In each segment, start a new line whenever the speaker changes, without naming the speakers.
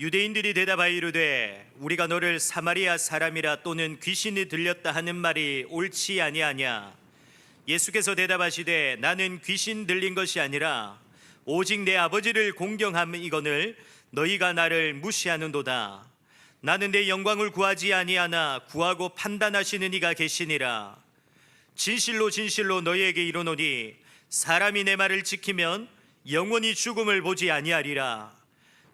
유대인들이 대답하여 이르되 우리가 너를 사마리아 사람이라 또는 귀신이 들렸다 하는 말이 옳지 아니하냐. 예수께서 대답하시되 나는 귀신 들린 것이 아니라 오직 내 아버지를 공경함이거늘 너희가 나를 무시하는도다. 나는 내 영광을 구하지 아니하나 구하고 판단하시는 이가 계시니라. 진실로 진실로 너희에게 이르노니 사람이 내 말을 지키면 영원히 죽음을 보지 아니하리라.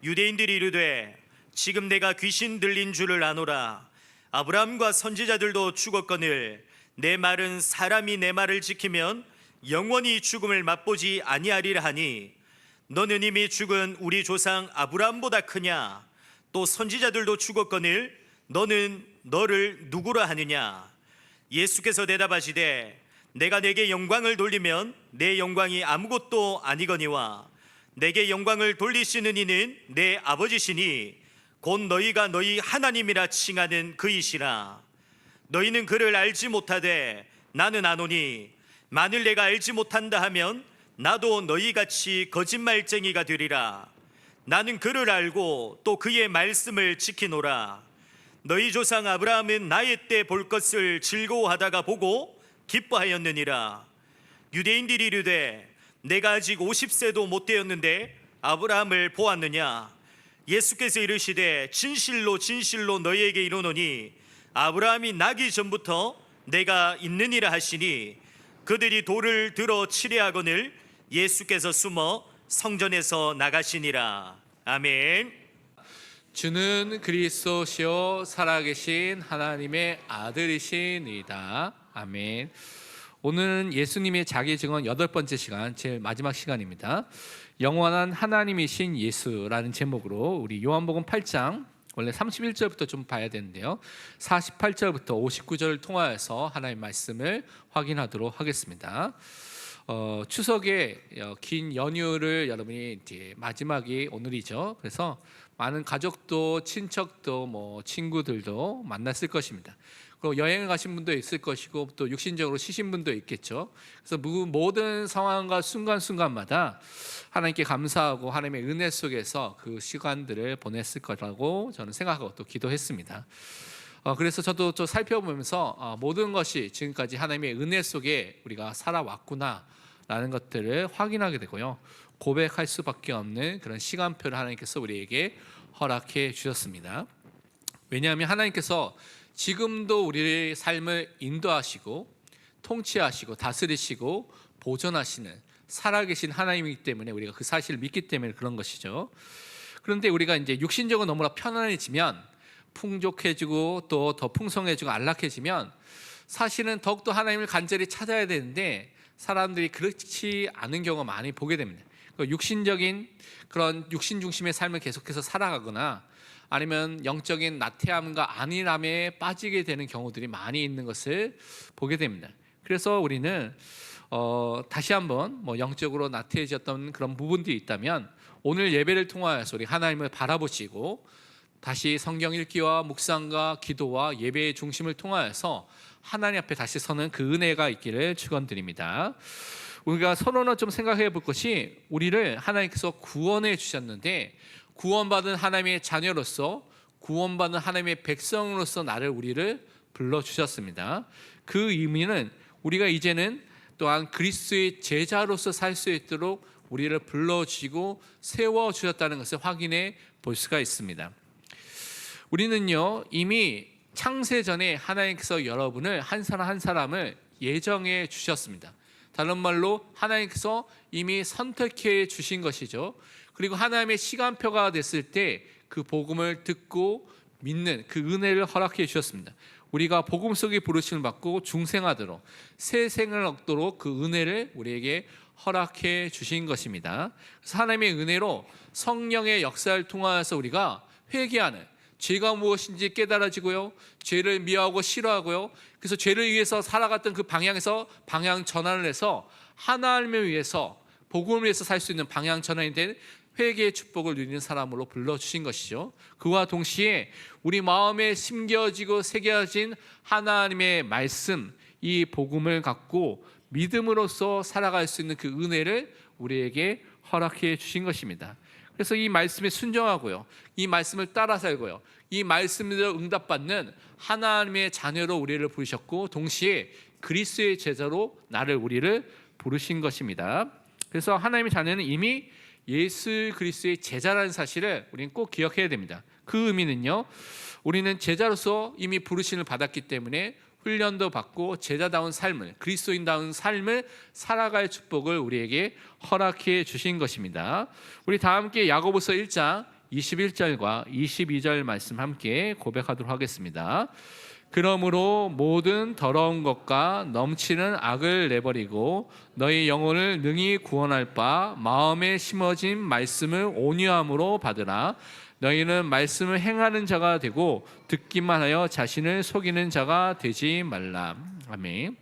유대인들이 이르되 지금 내가 귀신 들린 줄을 아노라. 아브라함과 선지자들도 죽었거늘 내 말은 사람이 내 말을 지키면 영원히 죽음을 맛보지 아니하리라 하니 너는 이미 죽은 우리 조상 아브라함보다 크냐? 또 선지자들도 죽었거늘 너는 너를 누구라 하느냐? 예수께서 대답하시되 내가 내게 영광을 돌리면 내 영광이 아무것도 아니거니와 내게 영광을 돌리시는 이는 내 아버지시니 곧 너희가 너희 하나님이라 칭하는 그이시라. 너희는 그를 알지 못하되 나는 아노니 만일 내가 알지 못한다 하면 나도 너희같이 거짓말쟁이가 되리라. 나는 그를 알고 또 그의 말씀을 지키노라. 너희 조상 아브라함은 나의 때 볼 것을 즐거워하다가 보고 기뻐하였느니라. 유대인들이 이르되 내가 아직 50세도 못 되었는데 아브라함을 보았느냐? 예수께서 이르시되 진실로 진실로 너희에게 이르노니 아브라함이 나기 전부터 내가 있느니라 하시니 그들이 돌을 들어 치려하거늘 예수께서 숨어 성전에서 나가시니라. 아멘.
주는 그리스도시요 살아계신 하나님의 아들이시니이다. 아멘. 오늘은 예수님의 자기 증언 8번째 시간, 제일 마지막 시간입니다. 영원한 하나님이신 예수라는 제목으로 우리 요한복음 8장 원래 31절부터 좀 봐야 되는데요, 48절부터 59절을 통하여서 하나님의 말씀을 확인하도록 하겠습니다. 추석의 긴 연휴를 여러분이 이제 마지막이 오늘이죠. 그래서 많은 가족도 친척도 친구들도 만났을 것입니다. 그리고 여행을 가신 분도 있을 것이고 또 육신적으로 쉬신 분도 있겠죠. 그래서 모든 상황과 순간순간마다 하나님께 감사하고 하나님의 은혜 속에서 그 시간들을 보냈을 거라고 저는 생각하고 또 기도했습니다. 그래서 저도 좀 살펴보면서 모든 것이 지금까지 하나님의 은혜 속에 우리가 살아왔구나 라는 것들을 확인하게 되고요, 고백할 수밖에 없는 그런 시간표를 하나님께서 우리에게 허락해 주셨습니다. 왜냐하면 하나님께서 지금도 우리의 삶을 인도하시고 통치하시고 다스리시고 보존하시는 살아계신 하나님이기 때문에 우리가 그 사실을 믿기 때문에 그런 것이죠. 그런데 우리가 이제 육신적으로 너무나 편안해지면, 풍족해지고 또 더 풍성해지고 안락해지면 사실은 더욱더 하나님을 간절히 찾아야 되는데 사람들이 그렇지 않은 경우가 많이 보게 됩니다. 육신적인 그런 육신 중심의 삶을 계속해서 살아가거나 아니면 영적인 나태함과 안일함에 빠지게 되는 경우들이 많이 있는 것을 보게 됩니다. 그래서 우리는 다시 한번 영적으로 나태해졌던 그런 부분들이 있다면 오늘 예배를 통하여서 우리 하나님을 바라보시고 다시 성경 읽기와 묵상과 기도와 예배의 중심을 통하여서 하나님 앞에 다시 서는 그 은혜가 있기를 축원드립니다. 우리가 서로는 좀 생각해 볼 것이, 우리를 하나님께서 구원해 주셨는데 구원받은 하나님의 자녀로서, 구원받은 하나님의 백성으로서 우리를 불러주셨습니다. 그 의미는 우리가 이제는 또한 그리스도의 제자로서 살 수 있도록 우리를 불러주시고 세워주셨다는 것을 확인해 볼 수가 있습니다. 우리는요, 이미 창세전에 하나님께서 여러분을 한 사람 한 사람을 예정해 주셨습니다. 다른 말로 하나님께서 이미 선택해 주신 것이죠. 그리고 하나님의 시간표가 됐을 때 그 복음을 듣고 믿는 그 은혜를 허락해 주셨습니다. 우리가 복음 속에 부르심을 받고 중생하도록, 새 생을 얻도록 그 은혜를 우리에게 허락해 주신 것입니다. 그래서 하나님의 은혜로 성령의 역사를 통하여서 우리가 회개하는, 죄가 무엇인지 깨달아지고요, 죄를 미워하고 싫어하고요, 그래서 죄를 위해서 살아갔던 그 방향에서 방향 전환을 해서 하나님을 위해서, 복음을 위해서 살 수 있는 방향 전환이 된 회개의 축복을 누리는 사람으로 불러주신 것이죠. 그와 동시에 우리 마음에 심겨지고 새겨진 하나님의 말씀, 이 복음을 갖고 믿음으로써 살아갈 수 있는 그 은혜를 우리에게 허락해 주신 것입니다. 그래서 이 말씀에 순종하고요, 이 말씀을 따라 살고요, 이 말씀대로 응답받는 하나님의 자녀로 우리를 부르셨고, 동시에 그리스도의 제자로 우리를 부르신 것입니다. 그래서 하나님의 자녀는 이미 예수 그리스도의 제자라는 사실을 우리는 꼭 기억해야 됩니다. 그 의미는요, 우리는 제자로서 이미 부르심을 받았기 때문에 훈련도 받고 제자다운 삶을, 그리스도인다운 삶을 살아갈 축복을 우리에게 허락해 주신 것입니다. 우리 다 함께 야고보서 1장 21절과 22절 말씀 함께 고백하도록 하겠습니다. 그러므로 모든 더러운 것과 넘치는 악을 내버리고 너희 영혼을 능히 구원할 바 마음에 심어진 말씀을 온유함으로 받으라. 너희는 말씀을 행하는 자가 되고 듣기만 하여 자신을 속이는 자가 되지 말라. 아멘.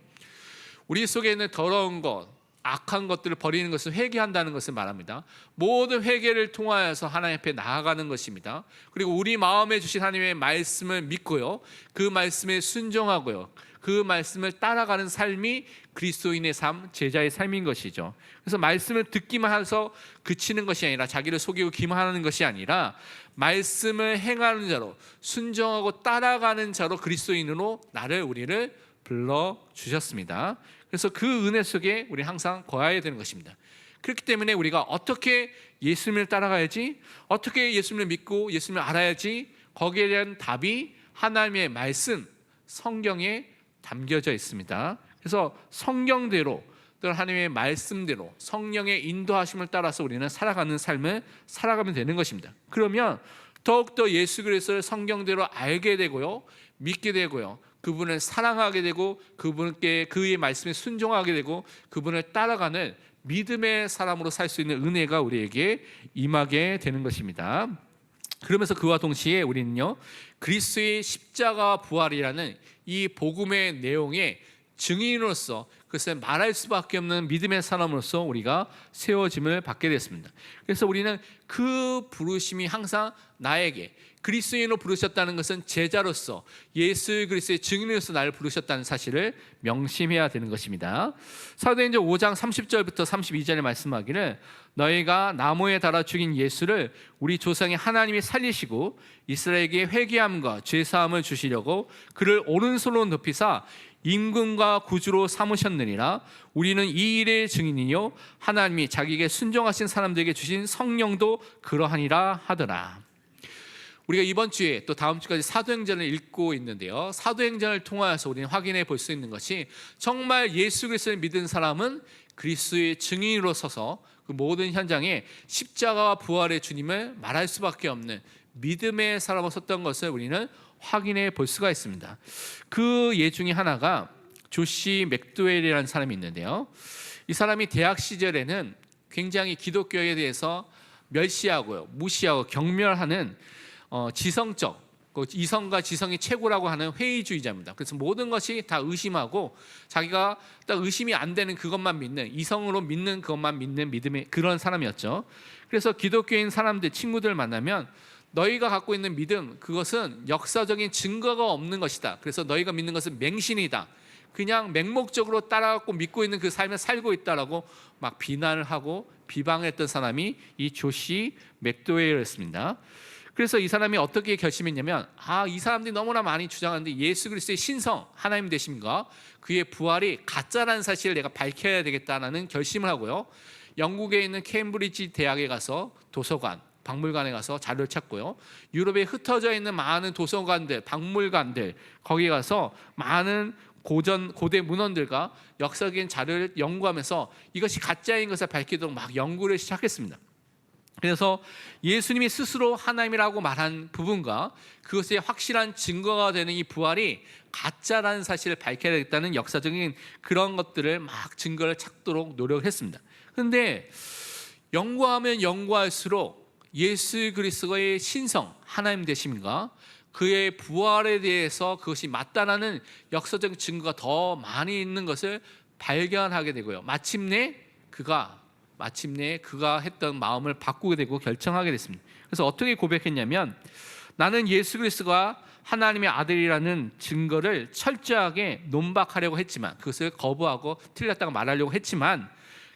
우리 속에 있는 더러운 것, 악한 것들을 버리는 것을 회개한다는 것을 말합니다. 모든 회개를 통하여서 하나님 앞에 나아가는 것입니다. 그리고 우리 마음에 주신 하나님의 말씀을 믿고요, 그 말씀에 순종하고요, 그 말씀을 따라가는 삶이 그리스도인의 삶, 제자의 삶인 것이죠. 그래서 말씀을 듣기만 해서 그치는 것이 아니라, 자기를 속이고 기만하는 것이 아니라 말씀을 행하는 자로, 순종하고 따라가는 자로 그리스도인으로 우리를 불러주셨습니다. 그래서 그 은혜 속에 우리 항상 거해야 되는 것입니다. 그렇기 때문에 우리가 어떻게 예수님을 따라가야지, 어떻게 예수님을 믿고 예수님을 알아야지, 거기에 대한 답이 하나님의 말씀, 성경에 담겨져 있습니다. 그래서 성경대로, 또 하나님의 말씀대로 성령의 인도하심을 따라서 우리는 살아가는 삶을 살아가면 되는 것입니다. 그러면 더욱더 예수 그리스도를 성경대로 알게 되고요, 믿게 되고요, 그분을 사랑하게 되고 그분께, 그의 말씀에 순종하게 되고 그분을 따라가는 믿음의 사람으로 살 수 있는 은혜가 우리에게 임하게 되는 것입니다. 그러면서 그와 동시에 우리는요, 그리스도의 십자가 부활이라는 이 복음의 내용의 증인으로서, 그것을 말할 수밖에 없는 믿음의 사람으로서 우리가 세워짐을 받게 됐습니다. 그래서 우리는 그 부르심이 항상 나에게, 그리스도인으로 부르셨다는 것은 제자로서, 예수 그리스도의 증인으로서 나를 부르셨다는 사실을 명심해야 되는 것입니다. 사도행전 5장 30절부터 32절에 말씀하기를, 너희가 나무에 달아 죽인 예수를 우리 조상의 하나님이 살리시고 이스라엘에게 회개함과 죄사함을 주시려고 그를 오른손으로 높이사 임금과 구주로 삼으셨느니라. 우리는 이 일의 증인이요 하나님이 자기에게 순종하신 사람들에게 주신 성령도 그러하니라 하더라. 우리가 이번 주에 또 다음 주까지 사도행전을 읽고 있는데요, 사도행전을 통하여서 우리는 확인해 볼 수 있는 것이, 정말 예수 그리스도를 믿은 사람은 그리스도의 증인으로 서서 그 모든 현장에 십자가와 부활의 주님을 말할 수밖에 없는 믿음의 사람으로 섰던 것을 우리는 확인해 볼 수가 있습니다. 그 예 중에 하나가 조시 맥도웰이라는 사람이 있는데요, 이 사람이 대학 시절에는 굉장히 기독교에 대해서 멸시하고요, 무시하고 경멸하는 지성적, 이성과 지성이 최고라고 하는 회의주의자입니다. 그래서 모든 것이 다 의심하고 자기가 딱 의심이 안 되는 그것만 믿는, 이성으로 믿는 그것만 믿는 믿음의 그런 사람이었죠. 그래서 기독교인 사람들, 친구들 만나면 너희가 갖고 있는 믿음, 그것은 역사적인 증거가 없는 것이다. 그래서 너희가 믿는 것은 맹신이다. 그냥 맹목적으로 따라갖고 믿고 있는 그 삶을 살고 있다라고 막 비난을 하고 비방했던 사람이 이 조시 맥도웰이었습니다. 그래서 이 사람이 어떻게 결심했냐면, 이 사람들이 너무나 많이 주장하는데 예수 그리스도의 신성, 하나님 되심과 그의 부활이 가짜라는 사실을 내가 밝혀야 되겠다는 결심을 하고요, 영국에 있는 케임브리지 대학에 가서 도서관, 박물관에 가서 자료를 찾고요, 유럽에 흩어져 있는 많은 도서관들, 박물관들, 거기 가서 많은 고대 문헌들과 역사적인 자료를 연구하면서 이것이 가짜인 것을 밝히도록 막 연구를 시작했습니다. 그래서 예수님이 스스로 하나님이라고 말한 부분과 그것의 확실한 증거가 되는 이 부활이 가짜라는 사실을 밝혀야 되겠다는 역사적인 그런 것들을 막 증거를 찾도록 노력했습니다. 그런데 연구하면 연구할수록 예수 그리스도의 신성, 하나님 되심과 그의 부활에 대해서 그것이 맞다라는 역사적 증거가 더 많이 있는 것을 발견하게 되고요, 마침내 그가 했던 마음을 바꾸게 되고 결정하게 됐습니다. 그래서 어떻게 고백했냐면, 나는 예수 그리스도가 하나님의 아들이라는 증거를 철저하게 논박하려고 했지만, 그것을 거부하고 틀렸다고 말하려고 했지만,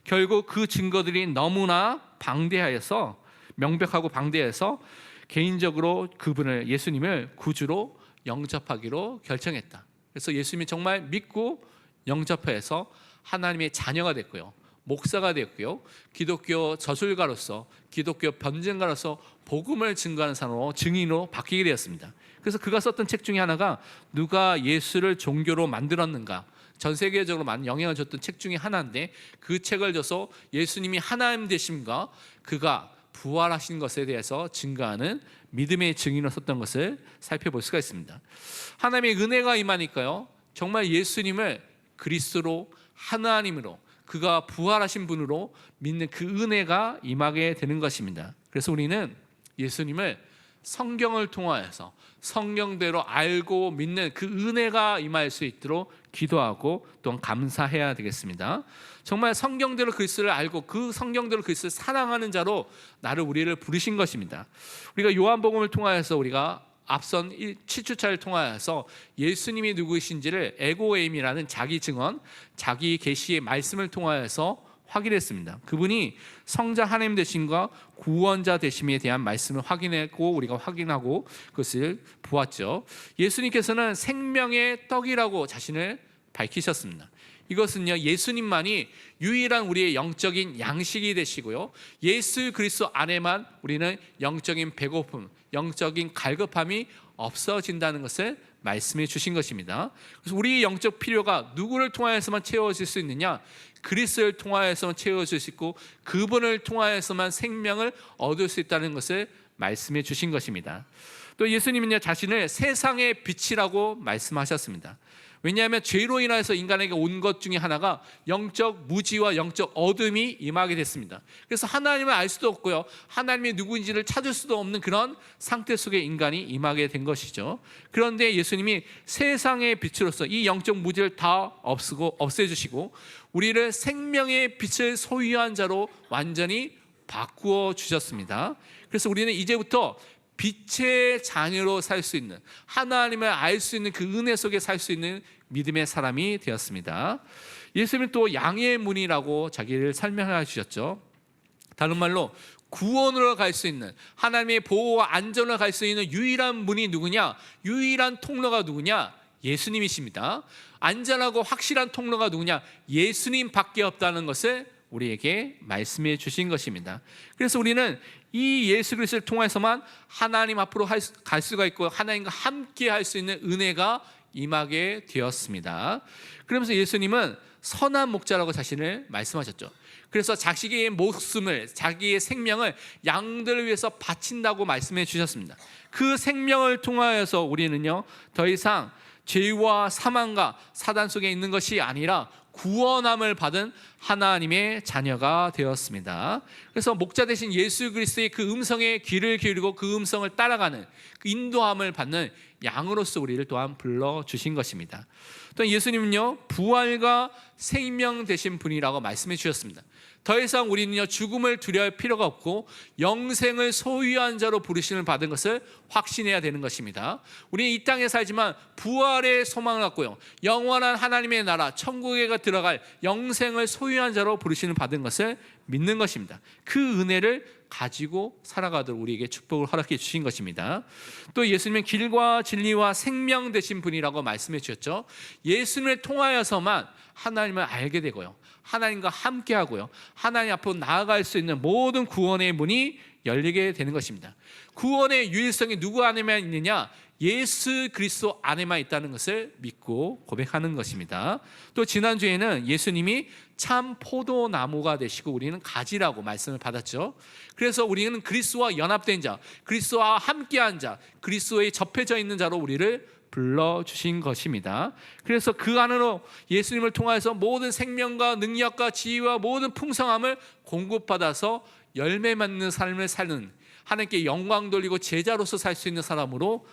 결국 그 증거들이 너무나 방대하여서 명백하고 방대해서 개인적으로 그분을, 예수님을 구주로 영접하기로 결정했다. 그래서 예수님이 정말 믿고 영접해서 하나님의 자녀가 됐고요, 목사가 됐고요, 기독교 저술가로서, 기독교 변증가로서 복음을 증거하는 사람으로, 증인으로 바뀌게 되었습니다. 그래서 그가 썼던 책 중에 하나가 누가 예수를 종교로 만들었는가, 전 세계적으로 많은 영향을 줬던 책 중에 하나인데, 그 책을 줘서 예수님이 하나님 되심과 그가 부활하신 것에 대해서 증거하는 믿음의 증인으로 썼던 것을 살펴볼 수가 있습니다. 하나님의 은혜가 임하니까요, 정말 예수님을 그리스도로, 하나님으로, 그가 부활하신 분으로 믿는 그 은혜가 임하게 되는 것입니다. 그래서 우리는 예수님을 성경을 통하여서 성경대로 알고 믿는 그 은혜가 임할 수 있도록 기도하고 또한 감사해야 되겠습니다. 정말 성경대로 그리스도를 알고 그 성경대로 그리스도를 사랑하는 자로 우리를 부르신 것입니다. 우리가 요한복음을 통하여서, 우리가 앞선 7주차를 통하여서 예수님이 누구이신지를 에고에임이라는 자기 증언, 자기 계시의 말씀을 통하여서 확인했습니다. 그분이 성자 하나님 되심과 구원자 되심에 대한 말씀을 확인했고, 우리가 확인하고 그것을 보았죠. 예수님께서는 생명의 떡이라고 자신을 밝히셨습니다. 이것은요, 예수님만이 유일한 우리의 영적인 양식이 되시고요, 예수 그리스도 안에만 우리는 영적인 배고픔, 영적인 갈급함이 없어진다는 것을 말씀해 주신 것입니다. 그래서 우리의 영적 필요가 누구를 통하여서만 채워질 수 있느냐? 그리스도를 통하여서만 채워질 수 있고, 그분을 통하여서만 생명을 얻을 수 있다는 것을 말씀해 주신 것입니다. 또 예수님은요, 자신을 세상의 빛이라고 말씀하셨습니다. 왜냐하면 죄로 인하여서 인간에게 온 것 중에 하나가 영적 무지와 영적 어둠이 임하게 됐습니다. 그래서 하나님을 알 수도 없고요, 하나님이 누구인지를 찾을 수도 없는 그런 상태 속에 인간이 임하게 된 것이죠. 그런데 예수님이 세상의 빛으로서 이 영적 무지를 다 없애주시고 우리를 생명의 빛을 소유한 자로 완전히 바꾸어 주셨습니다. 그래서 우리는 이제부터 빛의 자녀로 살 수 있는, 하나님을 알 수 있는 그 은혜 속에 살 수 있는 믿음의 사람이 되었습니다. 예수님은 또 양의 문이라고 자기를 설명해 주셨죠. 다른 말로 구원으로 갈 수 있는, 하나님의 보호와 안전으로 갈 수 있는 유일한 문이 누구냐? 유일한 통로가 누구냐? 예수님이십니다. 안전하고 확실한 통로가 누구냐? 예수님밖에 없다는 것을 우리에게 말씀해 주신 것입니다. 그래서 우리는 이 예수 그리스도를 통해서만 하나님 앞으로 갈 수가 있고, 하나님과 함께 할 수 있는 은혜가 임하게 되었습니다. 그러면서 예수님은 선한 목자라고 자신을 말씀하셨죠. 그래서 자기의 목숨을, 자기의 생명을 양들을 위해서 바친다고 말씀해 주셨습니다. 그 생명을 통하여서 우리는요, 더 이상 죄와 사망과 사단 속에 있는 것이 아니라 구원함을 받은 하나님의 자녀가 되었습니다. 그래서 목자 되신 예수 그리스도의 그 음성에 귀를 기울이고 그 음성을 따라가는, 그 인도함을 받는 양으로서 우리를 또한 불러주신 것입니다. 또 예수님은요, 부활과 생명 되신 분이라고 말씀해 주셨습니다. 더 이상 우리는요, 죽음을 두려워할 필요가 없고 영생을 소유한 자로 부르심을 받은 것을 확신해야 되는 것입니다. 우리는 이 땅에 살지만 부활의 소망을 갖고요, 영원한 하나님의 나라 천국에 들어갈 영생을 소유한 자로 부르심을 받은 것을 믿는 것입니다. 그 은혜를 가지고 살아가도록 우리에게 축복을 허락해 주신 것입니다. 또 예수님은 길과 진리와 생명 되신 분이라고 말씀해 주셨죠. 예수님을 통하여서만 하나님을 알게 되고요, 하나님과 함께 하고요, 하나님 앞으로 나아갈 수 있는 모든 구원의 문이 열리게 되는 것입니다. 구원의 유일성이 누구 안에만 있느냐? 예수 그리스도 안에만 있다는 것을 믿고 고백하는 것입니다. 또 지난주에는 예수님이 참 포도나무가 되시고 우리는 가지라고 말씀을 받았죠. 그래서 우리는 그리스도와 연합된 자, 그리스도와 함께한 자, 그리스도에 접해져 있는 자로 우리를 불러주신 것입니다. 그래서 그 안으로 예수님을 통해서 모든 생명과 능력과 지혜와 모든 풍성함을 공급받아서 열매 맺는 삶을 사는, 하나님께 영광 돌리고 제자로서 살 수 있는 사람으로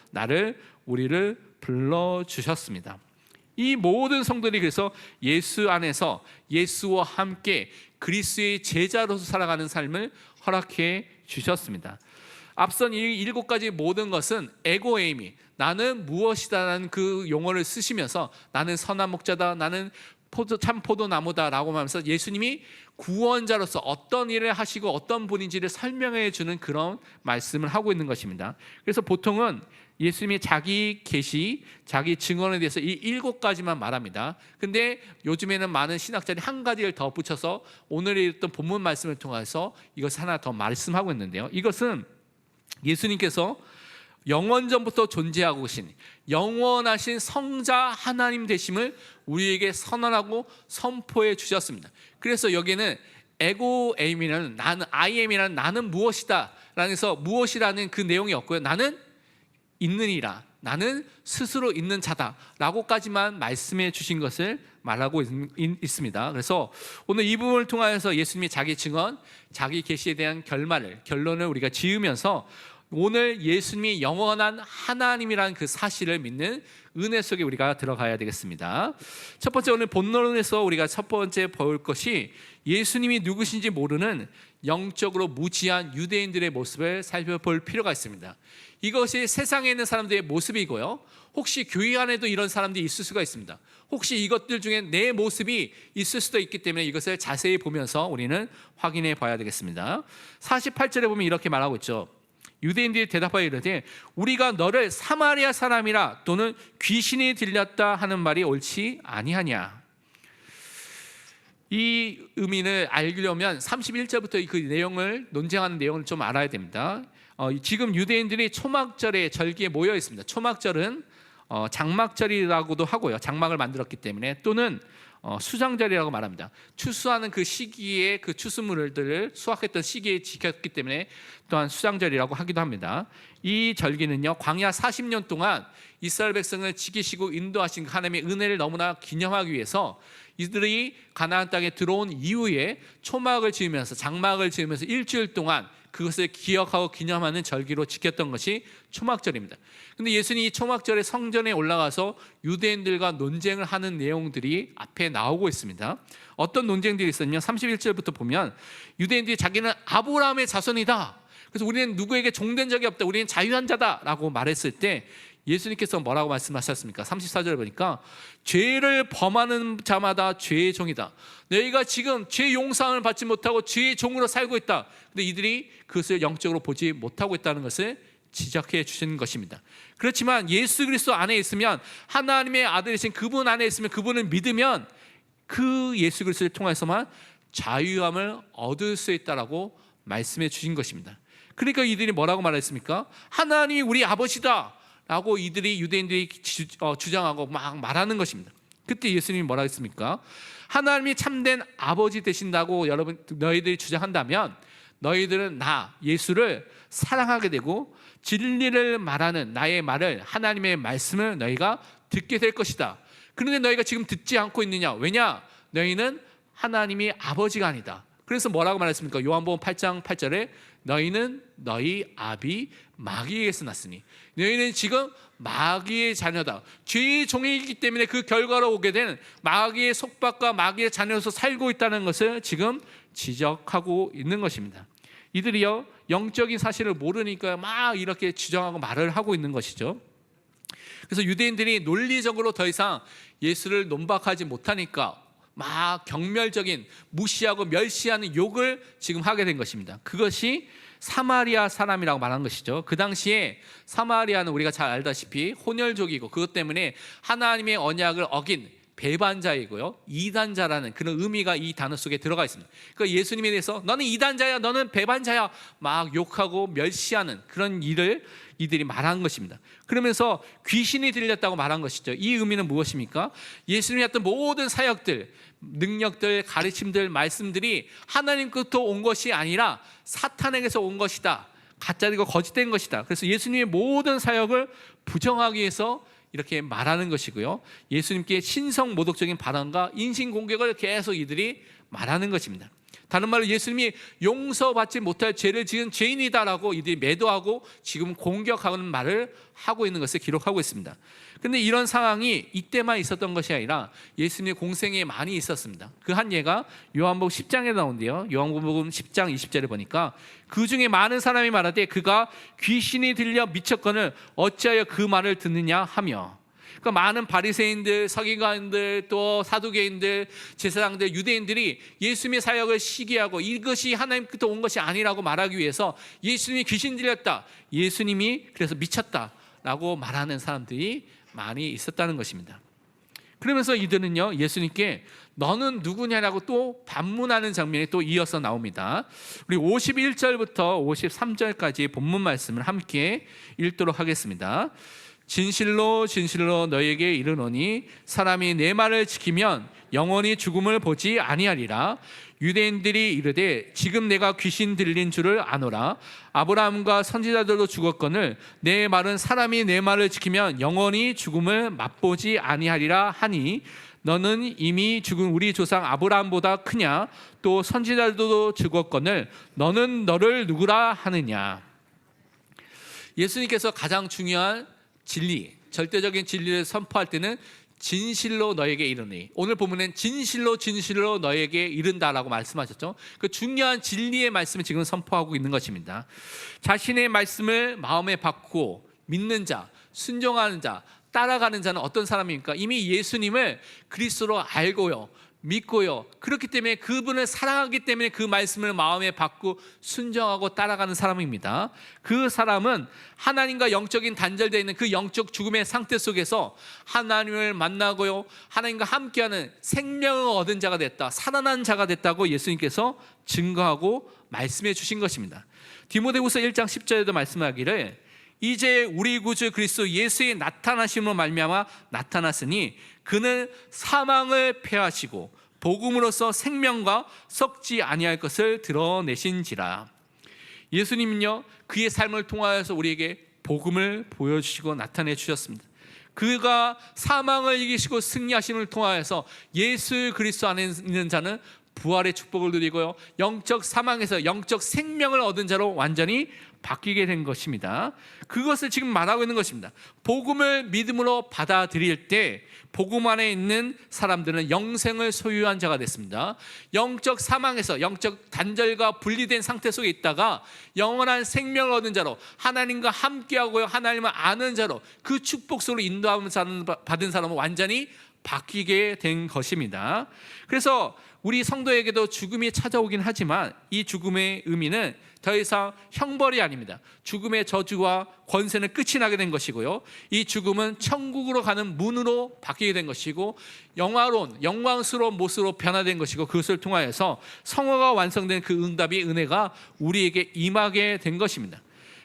우리를 불러주셨습니다. 이 모든 성도들이 그래서 예수 안에서 예수와 함께 그리스도의 제자로서 살아가는 삶을 허락해 주셨습니다. 앞선 이 7가지 모든 것은 에고에이미, 나는 무엇이다라는 그 용어를 쓰시면서 나는 선한 목자다, 나는 참 포도나무다라고 하면서 예수님이 구원자로서 어떤 일을 하시고 어떤 분인지를 설명해 주는 그런 말씀을 하고 있는 것입니다. 그래서 보통은 예수님이 자기 계시, 자기 증언에 대해서 이 7가지만 말합니다. 근데 요즘에는 많은 신학자들이 한 가지를 더 붙여서 오늘 읽었던 본문 말씀을 통해서 이것을 하나 더 말씀하고 있는데요. 이것은 예수님께서 영원전부터 존재하고 계신 영원하신 성자 하나님 되심을 우리에게 선언하고 선포해 주셨습니다. 그래서 여기에는 에고 에임이라는 나는, 아이엠이라는 나는 무엇이다 라는 해서 무엇이라는 그 내용이 없고요. 나는 있느니라, 나는 스스로 있는 자다 라고까지만 말씀해 주신 것을 말하고 있습니다. 그래서 오늘 이 부분을 통하여서 예수님이 자기 증언, 자기 계시에 대한 결론을 우리가 지으면서 오늘 예수님이 영원한 하나님이라는 그 사실을 믿는 은혜 속에 우리가 들어가야 되겠습니다. 첫 번째, 오늘 본론에서 우리가 첫 번째 볼 것이 예수님이 누구신지 모르는 영적으로 무지한 유대인들의 모습을 살펴볼 필요가 있습니다. 이것이 세상에 있는 사람들의 모습이고요, 혹시 교회 안에도 이런 사람들이 있을 수가 있습니다. 혹시 이것들 중에 내 모습이 있을 수도 있기 때문에 이것을 자세히 보면서 우리는 확인해 봐야 되겠습니다. 48절에 보면 이렇게 말하고 있죠. 유대인들이 대답하여 이르되 우리가 너를 사마리아 사람이라 또는 귀신이 들렸다 하는 말이 옳지 아니하냐. 이 의미를 알려면 31절부터 그 내용을 논쟁하는 내용을 좀 알아야 됩니다. 지금 유대인들이 초막절에 절기에 모여 있습니다. 초막절은 장막절이라고도 하고요, 장막을 만들었기 때문에, 또는 수장절이라고 말합니다. 추수하는 그 시기에 그 추수물들을 수확했던 시기에 지켰기 때문에 또한 수장절이라고 하기도 합니다. 이 절기는요, 광야 40년 동안 이스라엘 백성을 지키시고 인도하신 하나님의 은혜를 너무나 기념하기 위해서 이들이 가나안 땅에 들어온 이후에 초막을 지으면서, 장막을 지으면서 일주일 동안 그것을 기억하고 기념하는 절기로 지켰던 것이 초막절입니다. 근데 예수님이 이 초막절에 성전에 올라가서 유대인들과 논쟁을 하는 내용들이 앞에 나오고 있습니다. 어떤 논쟁들이 있었냐면 31절부터 보면 유대인들이 자기는 아브라함의 자손이다, 그래서 우리는 누구에게 종된 적이 없다, 우리는 자유한 자다 라고 말했을 때 예수님께서 뭐라고 말씀하셨습니까? 34절을 보니까 죄를 범하는 자마다 죄의 종이다. 너희가 지금 죄 용서를 받지 못하고 죄의 종으로 살고 있다. 근데 이들이 그것을 영적으로 보지 못하고 있다는 것을 지적해 주시는 것입니다. 그렇지만 예수 그리스도 안에 있으면, 하나님의 아들이신 그분 안에 있으면, 그분을 믿으면 그 예수 그리스도를 통해서만 자유함을 얻을 수 있다라고 말씀해 주신 것입니다. 그러니까 이들이 뭐라고 말했습니까? 하나님이 우리 아버지다 라고 유대인들이 주장하고 막 말하는 것입니다. 그때 예수님이 뭐라 했습니까? 하나님이 참된 아버지 되신다고 너희들이 주장한다면 너희들은 나 예수를 사랑하게 되고 진리를 말하는 나의 말을, 하나님의 말씀을 너희가 듣게 될 것이다. 그런데 너희가 지금 듣지 않고 있느냐? 왜냐? 너희는 하나님이 아버지가 아니다. 그래서 뭐라고 말했습니까? 요한복음 8장 8절에 너희는 너희 아비 마귀에게서 났으니, 너희는 지금 마귀의 자녀다. 죄의 종이기 때문에 그 결과로 오게 된 마귀의 속박과 마귀의 자녀로서 살고 있다는 것을 지금 지적하고 있는 것입니다. 이들이요, 영적인 사실을 모르니까 막 이렇게 주장하고 말을 하고 있는 것이죠. 그래서 유대인들이 논리적으로 더 이상 예수를 논박하지 못하니까 막 경멸적인, 무시하고 멸시하는 욕을 지금 하게 된 것입니다. 그것이 사마리아 사람이라고 말한 것이죠. 그 당시에 사마리아는 우리가 잘 알다시피 혼혈족이고 그것 때문에 하나님의 언약을 어긴 배반자이고요, 이단자라는 그런 의미가 이 단어 속에 들어가 있습니다. 그러니까 예수님에 대해서 너는 이단자야, 너는 배반자야 막 욕하고 멸시하는 그런 일을 이들이 말한 것입니다. 그러면서 귀신이 들렸다고 말한 것이죠. 이 의미는 무엇입니까? 예수님이 했던 모든 사역들, 능력들, 가르침들, 말씀들이 하나님께로부터 온 것이 아니라 사탄에게서 온 것이다, 가짜이고 거짓된 것이다. 그래서 예수님의 모든 사역을 부정하기 위해서 이렇게 말하는 것이고요, 예수님께 신성 모독적인 발언과 인신공격을 계속 이들이 말하는 것입니다. 다른 말로 예수님이 용서받지 못할 죄를 지은 죄인이다라고 이들이 매도하고 지금 공격하는 말을 하고 있는 것을 기록하고 있습니다. 그런데 이런 상황이 이때만 있었던 것이 아니라 예수님의 공생에 많이 있었습니다. 그 한 예가 요한복음 10장에 나오는데요, 요한복음 10장 20절에 보니까 그 중에 많은 사람이 말하되 그가 귀신이 들려 미쳤거늘 어찌하여 그 말을 듣느냐 하며, 그러니까 많은 바리새인들, 서기관들, 또 사두개인들, 제사장들, 유대인들이 예수님의 사역을 시기하고 이것이 하나님께서 온 것이 아니라고 말하기 위해서 예수님이 귀신 들렸다, 예수님이 그래서 미쳤다라고 말하는 사람들이 많이 있었다는 것입니다. 그러면서 이들은요, 예수님께 너는 누구냐라고 또 반문하는 장면이 또 이어서 나옵니다. 우리 51절부터 53절까지 본문 말씀을 함께 읽도록 하겠습니다. 진실로 진실로 너희에게 이르노니 사람이 내 말을 지키면 영원히 죽음을 보지 아니하리라. 유대인들이 이르되 지금 내가 귀신 들린 줄을 아노라. 아브라함과 선지자들도 죽었거늘 내 말은 사람이 내 말을 지키면 영원히 죽음을 맛보지 아니하리라 하니 너는 이미 죽은 우리 조상 아브라함보다 크냐? 또 선지자들도 죽었거늘 너는 너를 누구라 하느냐? 예수님께서 가장 중요한 진리, 절대적인 진리를 선포할 때는 진실로 너에게 이르니, 오늘 보면은 진실로 진실로 너에게 이른다라고 말씀하셨죠. 그 중요한 진리의 말씀을 지금 선포하고 있는 것입니다. 자신의 말씀을 마음에 받고 믿는 자, 순종하는 자, 따라가는 자는 어떤 사람입니까? 이미 예수님을 그리스도로 알고요, 믿고요, 그렇기 때문에 그분을 사랑하기 때문에 그 말씀을 마음에 받고 순종하고 따라가는 사람입니다. 그 사람은 하나님과 영적인 단절되어 있는 그 영적 죽음의 상태 속에서 하나님을 만나고요, 하나님과 함께하는 생명을 얻은 자가 됐다, 살아난 자가 됐다고 예수님께서 증거하고 말씀해 주신 것입니다. 디모데후서 1장 10절에도 말씀하기를 이제 우리 구주 그리스도 예수의 나타나심으로 말미암아 나타났으니 그는 사망을 패하시고 복음으로써 생명과 썩지 아니할 것을 드러내신지라. 예수님은요, 그의 삶을 통하여서 우리에게 복음을 보여주시고 나타내 주셨습니다. 그가 사망을 이기시고 승리하심을 통하여서 예수 그리스도 안에 있는 자는 부활의 축복을 누리고요, 영적 사망에서 영적 생명을 얻은 자로 완전히 바뀌게 된 것입니다. 그것을 지금 말하고 있는 것입니다. 복음을 믿음으로 받아들일 때 복음 안에 있는 사람들은 영생을 소유한 자가 됐습니다. 영적 사망에서 영적 단절과 분리된 상태 속에 있다가 영원한 생명을 얻은 자로, 하나님과 함께하고요, 하나님을 아는 자로, 그 축복 속으로 인도함을 받은 사람은 완전히 바뀌게 된 것입니다. 그래서 우리 성도에게도 죽음이 찾아오긴 하지만 이 죽음의 의미는 더 이상 형벌이 아닙니다. 죽음의 저주와 권세는 끝이 나게 된 것이고요, 이 죽음은 천국으로 가는 문으로 바뀌게 된 것이고 영화로운 영광스러운 모습으로 변화된 것이고, 그것을 통하여서 성화가 완성된 그 응답이, 은혜가 우리에게 임하게 된 것입니다.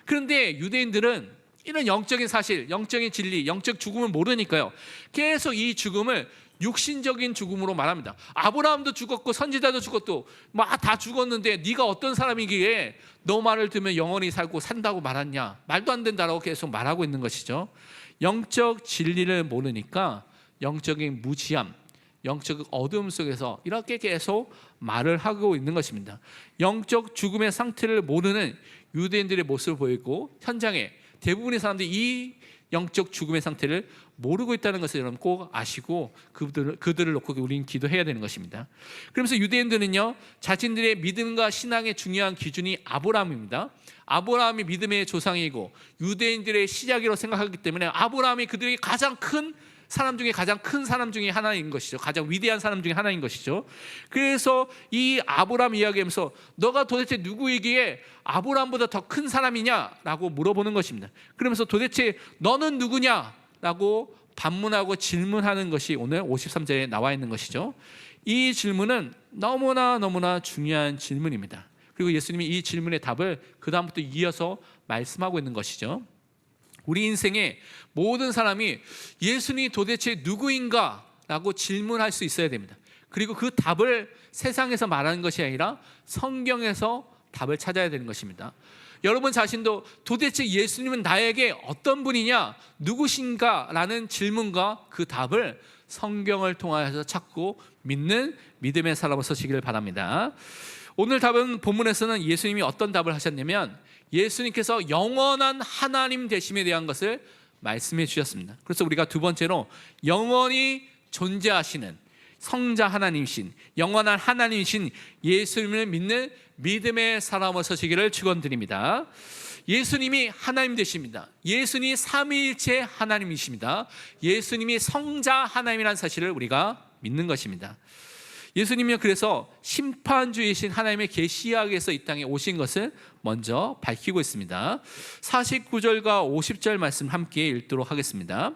그런데 유대인들은 이런 영적인 사실, 영적인 진리, 영적 죽음을 모르니까요, 계속 이 죽음을 육신적인 죽음으로 말합니다. 아브라함도 죽었고 선지자도 죽었고 막 다 죽었는데 네가 어떤 사람이기에 너 말을 들으면 영원히 살고 산다고 말하냐? 말도 안 된다라고 계속 말하고 있는 것이죠. 영적 진리를 모르니까 영적인 무지함, 영적 어둠 속에서 이렇게 계속 말을 하고 있는 것입니다. 영적 죽음의 상태를 모르는 유대인들의 모습을 보이고, 현장에 대부분의 사람들이 이 영적 죽음의 상태를 모르고 있다는 것을 여러분 꼭 아시고 그들을 놓고 우리는 기도해야 되는 것입니다. 그러면서 유대인들은요, 자신들의 믿음과 신앙의 중요한 기준이 아브라함입니다. 아브라함이 믿음의 조상이고 유대인들의 시작이라고 생각하기 때문에 아브라함이 그들의 가장 큰 사람 중에 가장 큰 사람 중에 하나인 것이죠. 가장 위대한 사람 중에 하나인 것이죠. 그래서 이 아브라함 이야기하면서 너가 도대체 누구이기에 아브라함보다 더 큰 사람이냐라고 물어보는 것입니다. 그러면서 도대체 너는 누구냐라고 반문하고 질문하는 것이 오늘 53절에 나와 있는 것이죠. 이 질문은 너무나 중요한 질문입니다. 그리고 예수님이 이 질문의 답을 그 다음부터 이어서 말씀하고 있는 것이죠. 우리 인생에 모든 사람이 예수님이 도대체 누구인가? 라고 질문할 수 있어야 됩니다. 그리고 그 답을 세상에서 말하는 것이 아니라 성경에서 답을 찾아야 되는 것입니다. 여러분 자신도 도대체 예수님은 나에게 어떤 분이냐? 누구신가? 라는 질문과 그 답을 성경을 통하여서 찾고 믿는 믿음의 사람으로 서시기를 바랍니다. 오늘 답은 본문에서는 예수님이 어떤 답을 하셨냐면 예수님께서 영원한 하나님 되심에 대한 것을 말씀해 주셨습니다. 그래서 우리가 두 번째로 영원히 존재하시는 성자 하나님이신 영원한 하나님이신 예수님을 믿는 믿음의 사람으로 서시기를 축원드립니다. 예수님이 하나님 되십니다. 예수님이 삼위일체 하나님이십니다. 예수님이 성자 하나님이라는 사실을 우리가 믿는 것입니다. 예수님은 그래서 심판주이신 하나님의 계시학에서 이 땅에 오신 것을 먼저 밝히고 있습니다. 49절과 50절 말씀 함께 읽도록 하겠습니다.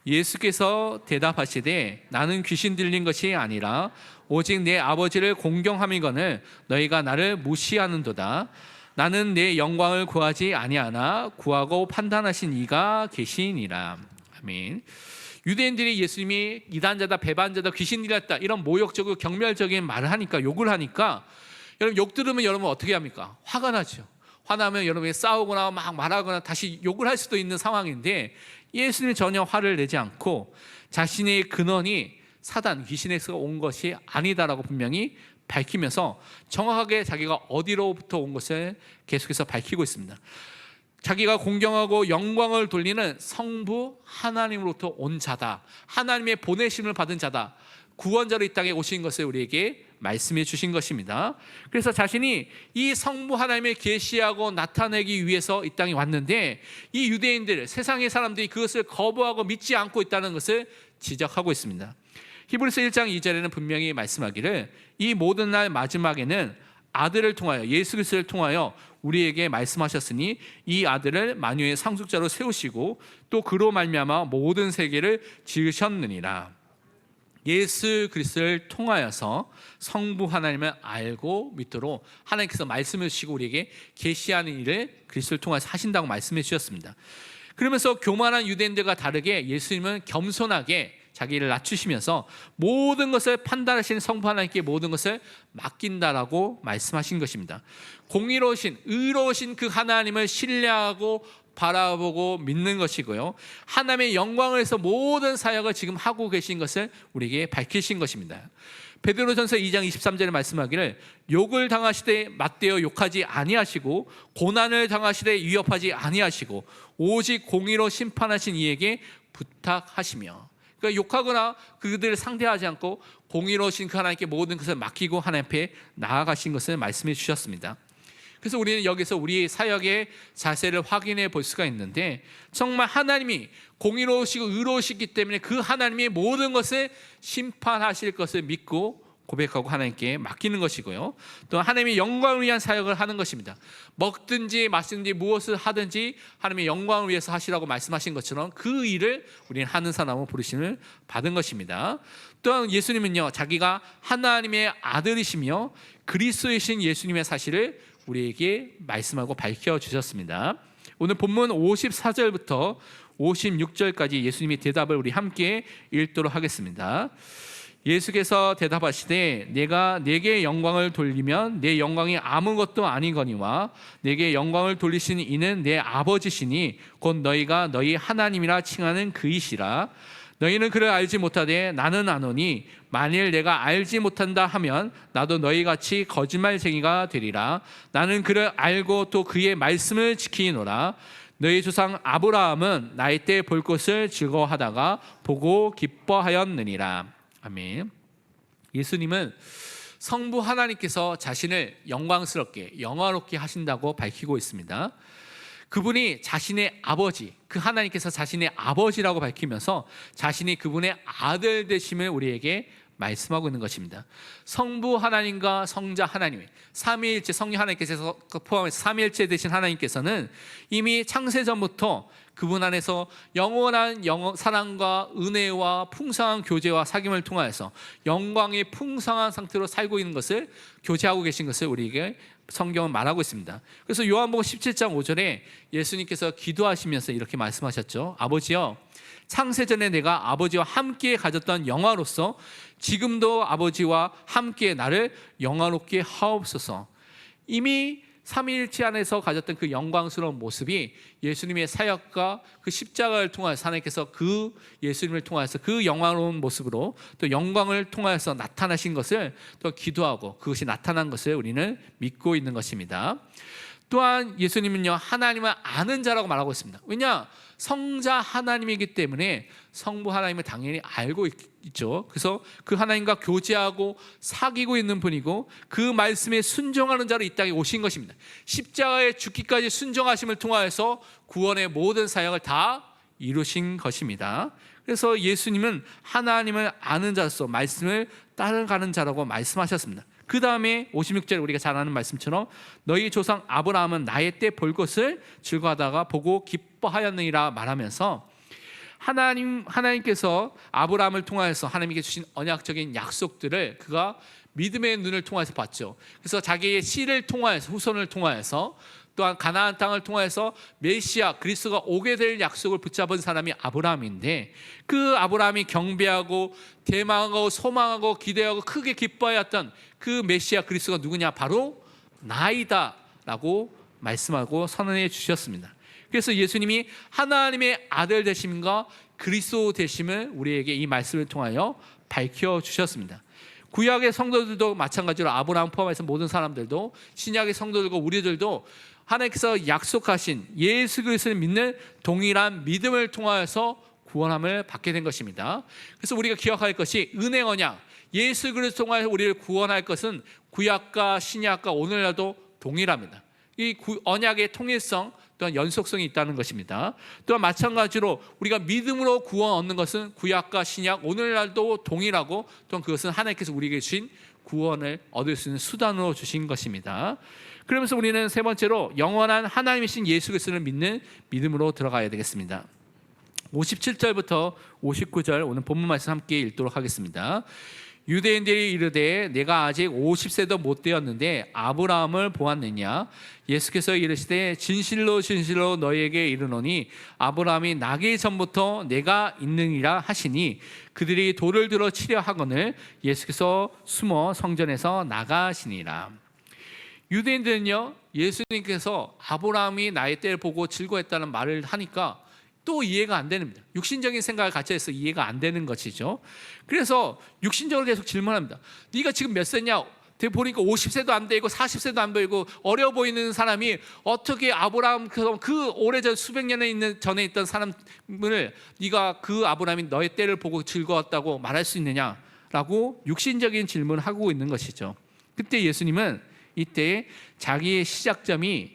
예수께서 대답하시되 나는 귀신 들린 것이 아니라 오직 내 아버지를 공경함이거늘 너희가 나를 무시하는도다. 나는 내 영광을 구하지 아니하나 구하고 판단하신 이가 계시니라. 아멘. 유대인들이 예수님이 이단자다, 배반자다, 귀신 들렸다 이런 모욕적이고 경멸적인 말을 하니까, 욕을 하니까, 여러분 욕 들으면 여러분 어떻게 합니까? 화가 나죠. 화나면 여러분이 싸우거나 막 말하거나 다시 욕을 할 수도 있는 상황인데, 예수님은 전혀 화를 내지 않고 자신의 근원이 사단, 귀신에서 온 것이 아니다라고 분명히 밝히면서 정확하게 자기가 어디로부터 온 것을 계속해서 밝히고 있습니다. 자기가 공경하고 영광을 돌리는 성부 하나님으로부터 온 자다, 하나님의 보내심을 받은 자다, 구원자로 이 땅에 오신 것을 우리에게 말씀해 주신 것입니다. 그래서 자신이 이 성부 하나님을 계시하고 나타내기 위해서 이 땅에 왔는데, 이 유대인들, 세상의 사람들이 그것을 거부하고 믿지 않고 있다는 것을 지적하고 있습니다. 히브리서 1장 2절에는 분명히 말씀하기를 이 모든 날 마지막에는 아들을 통하여, 예수 그리스도를 통하여 우리에게 말씀하셨으니 이 아들을 만유의 상속자로 세우시고 또 그로 말미암아 모든 세계를 지으셨느니라. 예수 그리스도를 통하여서 성부 하나님을 알고 믿도록 하나님께서 말씀해 주시고 우리에게 계시하는 일을 그리스도를 통해서 하신다고 말씀해 주셨습니다. 그러면서 교만한 유대인들과 다르게 예수님은 겸손하게 자기를 낮추시면서 모든 것을 판단하시는 성부 하나님께 모든 것을 맡긴다라고 말씀하신 것입니다. 공의로우신, 의로우신 그 하나님을 신뢰하고 바라보고 믿는 것이고요, 하나님의 영광을 위해서 모든 사역을 지금 하고 계신 것을 우리에게 밝히신 것입니다. 베드로전서 2장 23절에 말씀하기를 욕을 당하시되 맞대어 욕하지 아니하시고 고난을 당하시되 위협하지 아니하시고 오직 공의로 심판하신 이에게 부탁하시며, 그러니까 욕하거나 그들을 상대하지 않고 공의로우신 그 하나님께 모든 것을 맡기고 하나님 앞에 나아가신 것을 말씀해 주셨습니다. 그래서 우리는 여기서 우리의 사역의 자세를 확인해 볼 수가 있는데, 정말 하나님이 공의로우시고 의로우시기 때문에 그 하나님이 모든 것을 심판하실 것을 믿고 고백하고 하나님께 맡기는 것이고요, 또 하나님의 영광을 위한 사역을 하는 것입니다. 먹든지 마시든지 무엇을 하든지 하나님의 영광을 위해서 하시라고 말씀하신 것처럼 그 일을 우리는 하는 사람으로 부르심을 받은 것입니다. 또한 예수님은요, 자기가 하나님의 아들이시며 그리스도이신 예수님의 사실을 우리에게 말씀하고 밝혀주셨습니다. 오늘 본문 54절부터 56절까지 예수님의 대답을 우리 함께 읽도록 하겠습니다. 예수께서 대답하시되 내가 내게 영광을 돌리면 내 영광이 아무것도 아니거니와 내게 영광을 돌리신 이는 내 아버지시니 곧 너희가 너희 하나님이라 칭하는 그이시라. 너희는 그를 알지 못하되 나는 아노니 만일 내가 알지 못한다 하면 나도 너희같이 거짓말쟁이가 되리라. 나는 그를 알고 또 그의 말씀을 지키노라. 너희 조상 아브라함은 나이 때 볼 것을 즐거워하다가 보고 기뻐하였느니라. 아멘. 예수님은 성부 하나님께서 자신을 영광스럽게 영화롭게 하신다고 밝히고 있습니다. 그분이 자신의 아버지, 그 하나님께서 자신의 아버지라고 밝히면서 자신이 그분의 아들 되심을 우리에게 말씀하고 있는 것입니다. 성부 하나님과 성자 하나님, 삼위일체 성령 하나님께서 포함해서 삼위일체 되신 하나님께서는 이미 창세 전부터 그분 안에서 영원한 사랑과 은혜와 풍성한 교제와 사귐을 통하여서 영광의 풍성한 상태로 살고 있는 것을 교제하고 계신 것을 우리에게 성경은 말하고 있습니다. 그래서 요한복음 17장 5절에 예수님께서 기도하시면서 이렇게 말씀하셨죠. 아버지여, 창세전에 내가 아버지와 함께 가졌던 영화로서 지금도 아버지와 함께 나를 영화롭게 하옵소서. 이미 삼위일체 안에서 가졌던 그 영광스러운 모습이 예수님의 사역과 그 십자가를 통하여서 하나님께서 그 예수님을 통하여서 그 영광스러운 모습으로 또 영광을 통하여서 나타나신 것을 또 기도하고 그것이 나타난 것을 우리는 믿고 있는 것입니다. 또한 예수님은요, 하나님을 아는 자라고 말하고 있습니다. 왜냐? 성자 하나님이기 때문에 성부 하나님을 당연히 알고 있죠. 그래서 그 하나님과 교제하고 사귀고 있는 분이고 그 말씀에 순종하는 자로 이 땅에 오신 것입니다. 십자가에 죽기까지 순종하심을 통하여서 구원의 모든 사역을 다 이루신 것입니다. 그래서 예수님은 하나님을 아는 자로서 말씀을 따라가는 자라고 말씀하셨습니다. 그 다음에 56절에 우리가 잘 아는 말씀처럼 너희 조상 아브라함은 나의 때 볼 것을 즐거워하다가 보고 기뻐하였느니라 말하면서 하나님께서 아브라함을 통하여서 하나님께 주신 언약적인 약속들을 그가 믿음의 눈을 통해서 봤죠. 그래서 자기의 씨를 통하여서, 후손을 통하여서, 또한 가나안 땅을 통해서 메시아 그리스도가 오게 될 약속을 붙잡은 사람이 아브라함인데, 그 아브라함이 경배하고 대망하고 소망하고 기대하고 크게 기뻐하였던 그 메시아 그리스도가 누구냐? 바로 나이다 라고 말씀하고 선언해 주셨습니다. 그래서 예수님이 하나님의 아들 되심과 그리스도 되심을 우리에게 이 말씀을 통하여 밝혀주셨습니다. 구약의 성도들도 마찬가지로 아브라함 포함해서 모든 사람들도, 신약의 성도들과 우리들도 하나님께서 약속하신 예수 그리스도를 믿는 동일한 믿음을 통하여서 구원함을 받게 된 것입니다. 그래서 우리가 기억할 것이 은혜 언약, 예수 그리스도 통하여서 우리를 구원할 것은 구약과 신약과 오늘날도 동일합니다. 이 언약의 통일성 또한 연속성이 있다는 것입니다. 또한 마찬가지로 우리가 믿음으로 구원 얻는 것은 구약과 신약 오늘날도 동일하고, 또한 그것은 하나님께서 우리에게 주신 구원을 얻을 수 있는 수단으로 주신 것입니다. 그러면서 우리는 세 번째로 영원한 하나님이신 예수 그리스도를 믿는 믿음으로 들어가야 되겠습니다. 57절부터 59절 오늘 본문 말씀 함께 읽도록 하겠습니다. 유대인들이 이르되 내가 아직 50세도 못 되었는데 아브라함을 보았느냐? 예수께서 이르시되 진실로 진실로 너희에게 이르노니 아브라함이 나기 전부터 내가 있느니라 하시니 그들이 돌을 들어 치려 하거늘 예수께서 숨어 성전에서 나가시니라. 유대인들은요, 예수님께서 아브라함이 나의 때를 보고 즐거워했다는 말을 하니까 또 이해가 안 됩니다. 육신적인 생각을 같이 해서 이해가 안 되는 것이죠. 그래서 육신적으로 계속 질문합니다. 네가 지금 몇 세냐? 보니까 50세도 안 되고 40세도 안 되고 어려 보이는 사람이 어떻게 아브라함 그 오래전 수백 년에 전에 있던 사람을 네가 그 아브라함이 너의 때를 보고 즐거웠다고 말할 수 있느냐라고 육신적인 질문을 하고 있는 것이죠. 그때 예수님은 이때 자기의 시작점이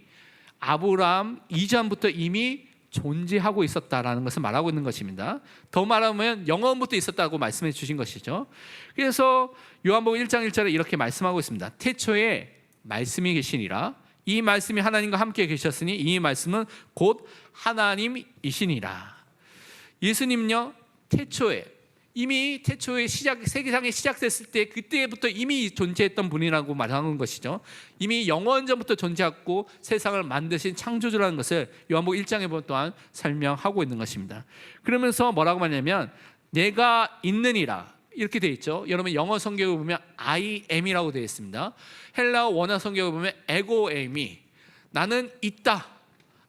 아브라함 이전부터 이미 존재하고 있었다라는 것을 말하고 있는 것입니다. 더 말하면 영원부터 있었다고 말씀해 주신 것이죠. 그래서 요한복음 1장 1절에 이렇게 말씀하고 있습니다. 태초에 말씀이 계시니라. 이 말씀이 하나님과 함께 계셨으니 이 말씀은 곧 하나님이시니라. 예수님은요, 이미 태초에 세계상이 시작됐을 때 그때부터 이미 존재했던 분이라고 말하는 것이죠. 이미 영원전부터 존재하고 세상을 만드신 창조주라는 것을 요한복음 1장에 보면 또한 설명하고 있는 것입니다. 그러면서 뭐라고 말하냐면 내가 있느니라 이렇게 되어 있죠. 여러분 영어 성경을 보면 I am이라고 되어 있습니다. 헬라어 원어 성경을 보면 에고 에미, 나는 있다,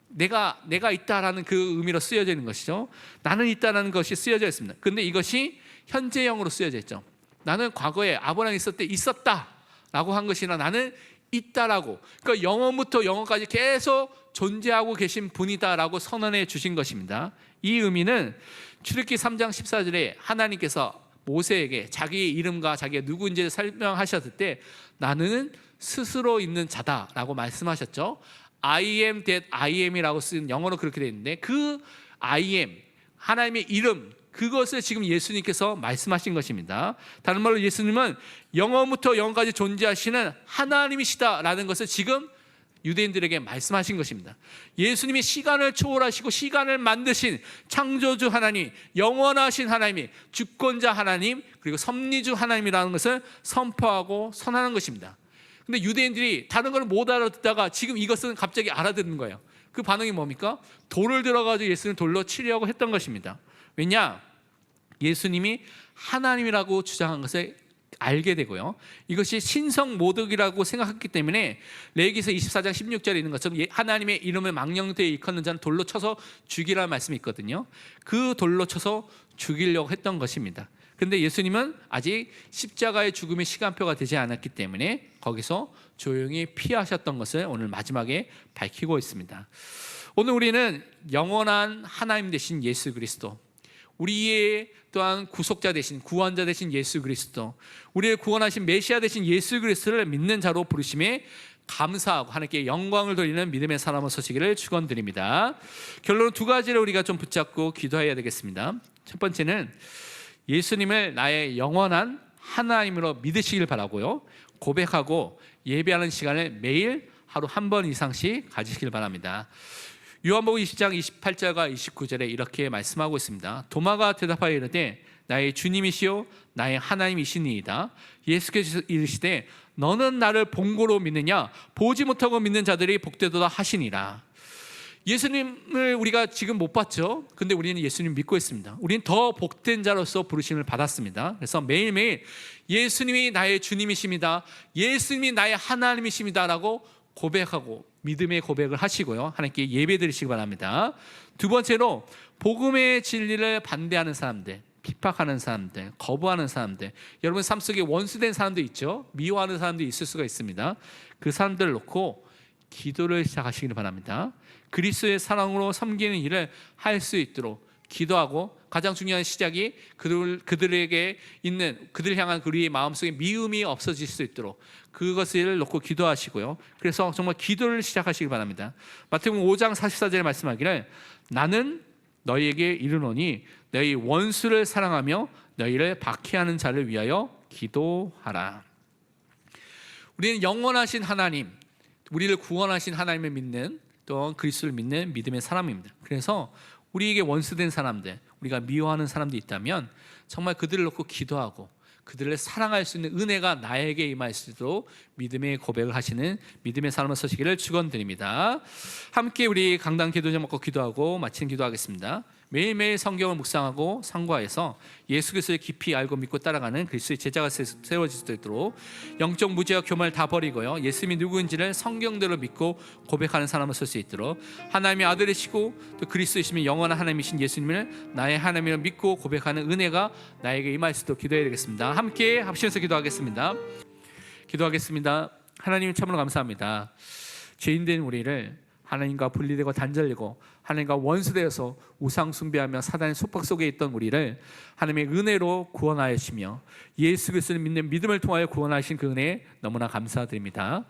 내가 있다라는 그 의미로 쓰여져 있는 것이죠. 나는 있다라는 것이 쓰여져 있습니다. 그런데 이것이 현재형으로 쓰여져 있죠. 나는 과거에 아브라함이 있을 때 있었다라고 한 것이나 나는 있다라고, 그러니까 영원부터 영원까지 계속 존재하고 계신 분이다라고 선언해 주신 것입니다. 이 의미는 출애굽기 3장 14절에 하나님께서 모세에게 자기의 이름과 자기가 누구인지를 설명하셨을 때 나는 스스로 있는 자다라고 말씀하셨죠. I am that I am이라고 쓴 영어로 그렇게 되어 있는데 그 I am, 하나님의 이름, 그것을 지금 예수님께서 말씀하신 것입니다. 다른 말로 예수님은 영원부터 영원까지 존재하시는 하나님이시다라는 것을 지금 유대인들에게 말씀하신 것입니다. 예수님이 시간을 초월하시고 시간을 만드신 창조주 하나님, 영원하신 하나님이 주권자 하나님, 그리고 섭리주 하나님이라는 것을 선포하고 선언하는 것입니다. 근데 유대인들이 다른 걸 못 알아듣다가 지금 이것은 갑자기 알아듣는 거예요. 그 반응이 뭡니까? 돌을 들어가지고 예수님을 돌로 치려고 했던 것입니다. 왜냐? 예수님이 하나님이라고 주장한 것을 알게 되고요. 이것이 신성 모독이라고 생각했기 때문에 레위기서 24장 16절에 있는 것처럼 하나님의 이름을 망령되이 일컫는 자는 돌로 쳐서 죽이라는 말씀이 있거든요. 그 돌로 쳐서 죽이려고 했던 것입니다. 그런데 예수님은 아직 십자가의 죽음의 시간표가 되지 않았기 때문에 거기서 조용히 피하셨던 것을 오늘 마지막에 밝히고 있습니다. 오늘 우리는 영원한 하나님 되신 예수 그리스도, 우리의 또한 구속자 되신 구원자 되신 예수 그리스도, 우리를 구원하신 메시아 되신 예수 그리스도를 믿는 자로 부르심에 감사하고 하나님께 영광을 돌리는 믿음의 사람으로 서시기를 축원드립니다. 결론은 두 가지를 우리가 좀 붙잡고 기도해야 되겠습니다. 첫 번째는 예수님을 나의 영원한 하나님으로 믿으시길 바라고요, 고백하고 예배하는 시간을 매일 하루 한 번 이상씩 가지시길 바랍니다. 요한복음 20장 28절과 29절에 이렇게 말씀하고 있습니다. 도마가 대답하여 이르되 나의 주님이시요 나의 하나님이시니이다. 예수께서 이르시되 너는 나를 본고로 믿느냐? 보지 못하고 믿는 자들이 복되도다 하시니라. 예수님을 우리가 지금 못 봤죠. 근데 우리는 예수님 믿고 있습니다. 우리는 더 복된 자로서 부르심을 받았습니다. 그래서 매일매일 예수님이 나의 주님이십니다, 예수님이 나의 하나님이십니다 라고 고백하고 믿음의 고백을 하시고요, 하나님께 예배 드리시기 바랍니다. 두 번째로 복음의 진리를 반대하는 사람들, 핍박하는 사람들, 거부하는 사람들, 여러분 삶 속에 원수된 사람도 있죠. 미워하는 사람도 있을 수가 있습니다. 그 사람들을 놓고 기도를 시작하시길 바랍니다. 그리스도의 사랑으로 섬기는 일을 할 수 있도록 기도하고, 가장 중요한 시작이 그들에게 있는, 그들 향한 우리의 마음속에 미움이 없어질 수 있도록 그것을 놓고 기도하시고요. 그래서 정말 기도를 시작하시길 바랍니다. 마태복음 5장 44절에 말씀하기를 나는 너희에게 이르노니 너희 원수를 사랑하며 너희를 박해하는 자를 위하여 기도하라. 우리는 영원하신 하나님, 우리를 구원하신 하나님을 믿는, 또 그리스도를 믿는 믿음의 사람입니다. 그래서 우리에게 원수된 사람들, 우리가 미워하는 사람들이 있다면 정말 그들을 놓고 기도하고 그들을 사랑할 수 있는 은혜가 나에게 임할 수 있도록 믿음의 고백을 하시는 믿음의 사람으로 서시기를 축원드립니다. 함께 우리 강단 기도제 먹고 기도하고 마치는 기도하겠습니다. 매일매일 성경을 묵상하고 상고하여서 예수 그리스도를 깊이 알고 믿고 따라가는 그리스도의 제자가 세워질 수 있도록 영적 무지와 교만을 다 버리고요, 예수님이 누구인지를 성경대로 믿고 고백하는 사람을 설 수 있도록 하나님의 아들이시고 또 그리스도이시며 영원한 하나님이신 예수님을 나의 하나님을 믿고 고백하는 은혜가 나에게 임할 수 있도록 기도해야 되겠습니다. 함께 합심해서 기도하겠습니다. 하나님 참으로 감사합니다. 죄인된 우리를 하나님과 분리되고 단절되고 하나님과 원수되어서 우상 숭배하며 사단의 속박 속에 있던 우리를 하나님의 은혜로 구원하시며 예수 그리스도를 믿는 믿음을 통하여 구원하신 그 은혜에 너무나 감사드립니다.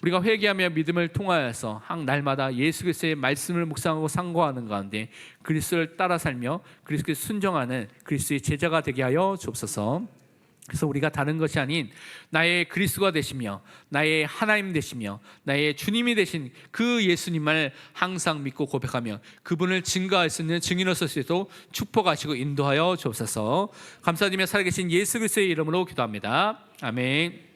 우리가 회개하며 믿음을 통하여서 날마다 예수 그리스도의 말씀을 묵상하고 상고하는 가운데 그리스도를 따라 살며 그리스도에 순종하는 그리스도의 제자가 되게 하여 주옵소서. 그래서 우리가 다른 것이 아닌 나의 그리스도가 되시며 나의 하나님 되시며 나의 주님이 되신 그 예수님만을 항상 믿고 고백하며 그분을 증거할 수 있는 증인으로서 수 있도록 축복하시고 인도하여 주옵소서. 감사드리며 살아계신 예수 그리스도의 이름으로 기도합니다. 아멘.